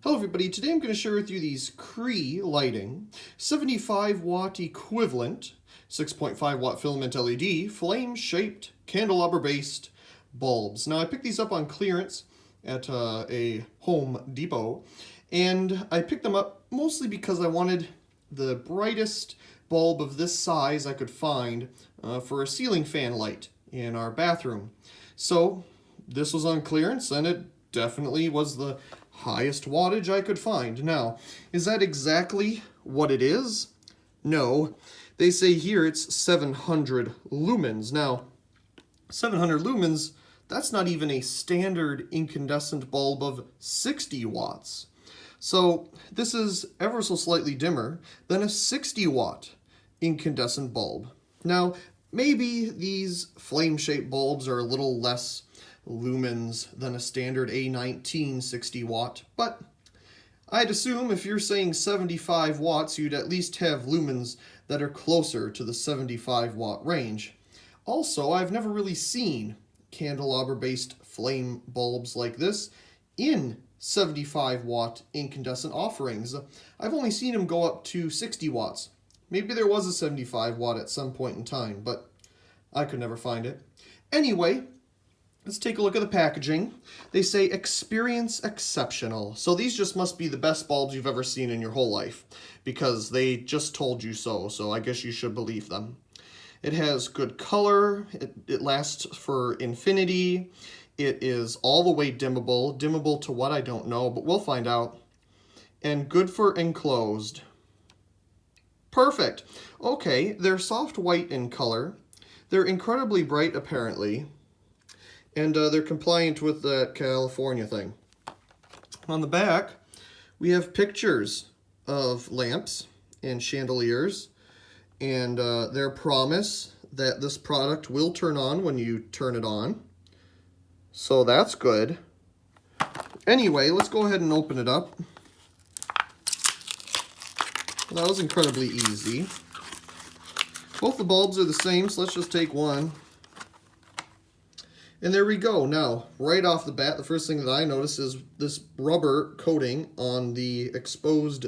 Hello everybody, today I'm going to share with you these CREE lighting 75 watt equivalent 6.5 watt filament LED flame shaped candelabra based bulbs. Now I picked these up on clearance at a Home Depot, and I picked them up mostly because I wanted the brightest bulb of this size I could find for a ceiling fan light in our bathroom. So this was on clearance and it definitely was the highest wattage I could find. Now, is that exactly what it is? No. They say here it's 700 lumens. Now, 700 lumens, that's not even a standard incandescent bulb of 60 watts. So this is ever so slightly dimmer than a 60 watt incandescent bulb. Now, maybe these flame-shaped bulbs are a little less lumens than a standard A19 60 watt, but I'd assume if you're saying 75 watts, you'd at least have lumens that are closer to the 75 watt range. Also, I've never really seen candelabra-based flame bulbs like this in 75 watt incandescent offerings. I've only seen them go up to 60 watts. Maybe there was a 75 watt at some point in time, but I could never find it. Anyway, let's take a look at the packaging. They say experience exceptional. So these just must be the best bulbs you've ever seen in your whole life, because they just told you so, so I guess you should believe them. It has good color, it lasts for infinity, it is all the way dimmable. Dimmable to what, I don't know, but we'll find out. And good for enclosed. Perfect. Okay, they're soft white in color. They're incredibly bright apparently. And they're compliant with that California thing. On the back, we have pictures of lamps and chandeliers, and their promise that this product will turn on when you turn it on. So that's good. Anyway, let's go ahead and open it up. Well, that was incredibly easy. Both the bulbs are the same, so let's just take one. And there we go. Now, right off the bat, the first thing that I notice is this rubber coating on the exposed,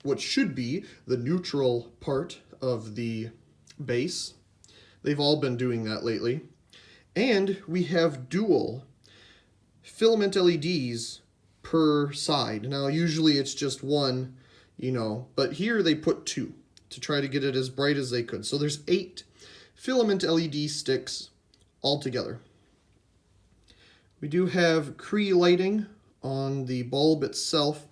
what should be the neutral part of the base. They've all been doing that lately. And we have dual filament LEDs per side. Now, usually it's just one, but here they put two to try to get it as bright as they could. So there's 8 filament LED sticks altogether. We do have CREE lighting on the bulb itself,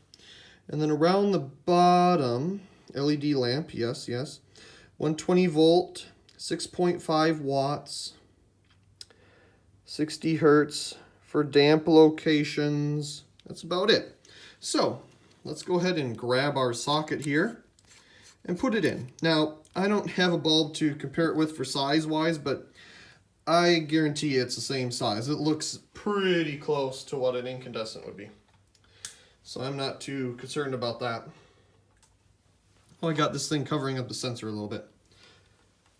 and then around the bottom, LED lamp, yes, 120 volt, 6.5 watts, 60 hertz for damp locations. That's about it. So let's go ahead and grab our socket here and put it in. Now, I don't have a bulb to compare it with for size-wise, but I guarantee it's the same size. It looks pretty close to what an incandescent would be. So I'm not too concerned about that. Oh, I got this thing covering up the sensor a little bit.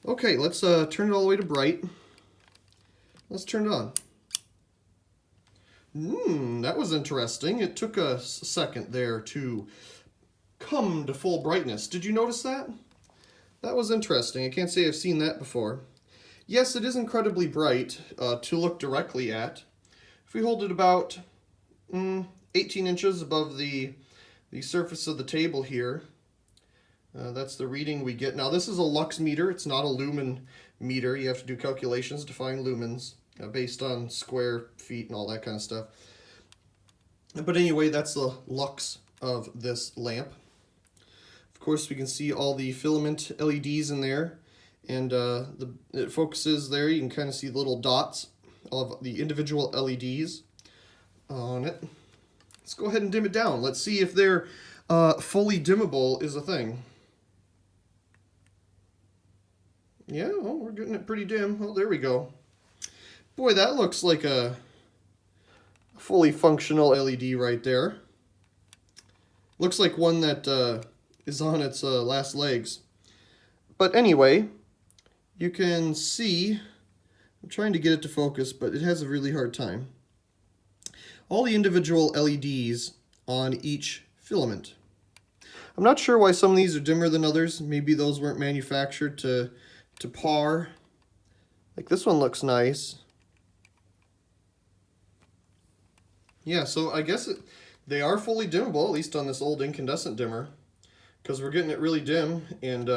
Okay, let's turn it all the way to bright. Let's turn it on. That was interesting. It took a second there to come to full brightness. Did you notice that? That was interesting. I can't say I've seen that before. Yes, it is incredibly bright to look directly at. If we hold it about 18 inches above the surface of the table here, that's the reading we get. Now, this is a lux meter. It's not a lumen meter. You have to do calculations to find lumens based on square feet and all that kind of stuff. But anyway, that's the lux of this lamp. Of course, we can see all the filament LEDs in there. And it focuses there. You can kind of see the little dots of the individual LEDs on it. Let's go ahead and dim it down. Let's see if they're fully dimmable is a thing. Yeah, oh, we're getting it pretty dim. Oh, there we go. Boy, that looks like a fully functional LED right there. Looks like one that is on its last legs. But anyway, you can see, I'm trying to get it to focus, but it has a really hard time. All the individual LEDs on each filament. I'm not sure why some of these are dimmer than others. Maybe those weren't manufactured to par. Like this one looks nice. Yeah, so I guess they are fully dimmable, at least on this old incandescent dimmer, because we're getting it really dim and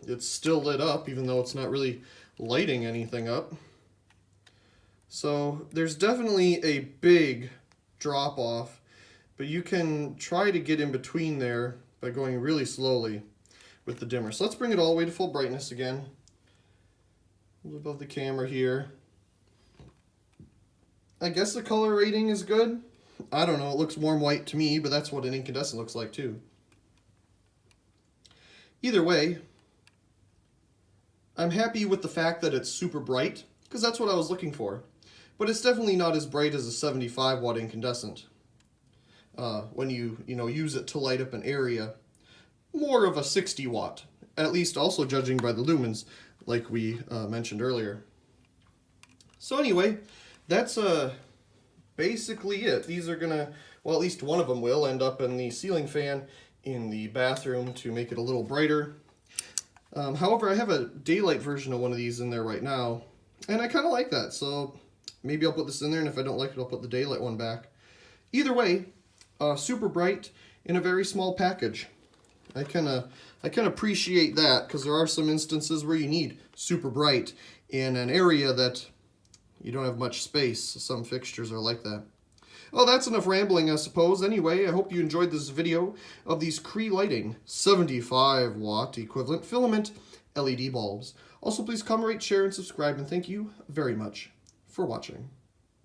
it's still lit up even though it's not really lighting anything up. So there's definitely a big drop off, but you can try to get in between there by going really slowly with the dimmer. So let's bring it all the way to full brightness again. A little above the camera here. I guess the color rating is good. I don't know, it looks warm white to me, but that's what an incandescent looks like too. Either way, I'm happy with the fact that it's super bright, because that's what I was looking for. But it's definitely not as bright as a 75 watt incandescent. When you use it to light up an area. More of a 60 watt, at least also judging by the lumens, like we mentioned earlier. So anyway, that's basically it. These are gonna, well, at least one of them will end up in the ceiling fan in the bathroom to make it a little brighter. However, I have a daylight version of one of these in there right now, and I kind of like that, so maybe I'll put this in there, and if I don't like it, I'll put the daylight one back. Either way, super bright in a very small package. I can appreciate that, because there are some instances where you need super bright in an area that you don't have much space. Some fixtures are like that. Well, that's enough rambling, I suppose. Anyway, I hope you enjoyed this video of these CREE lighting 75 watt equivalent filament LED bulbs. Also, please comment, rate, share, and subscribe, and thank you very much for watching.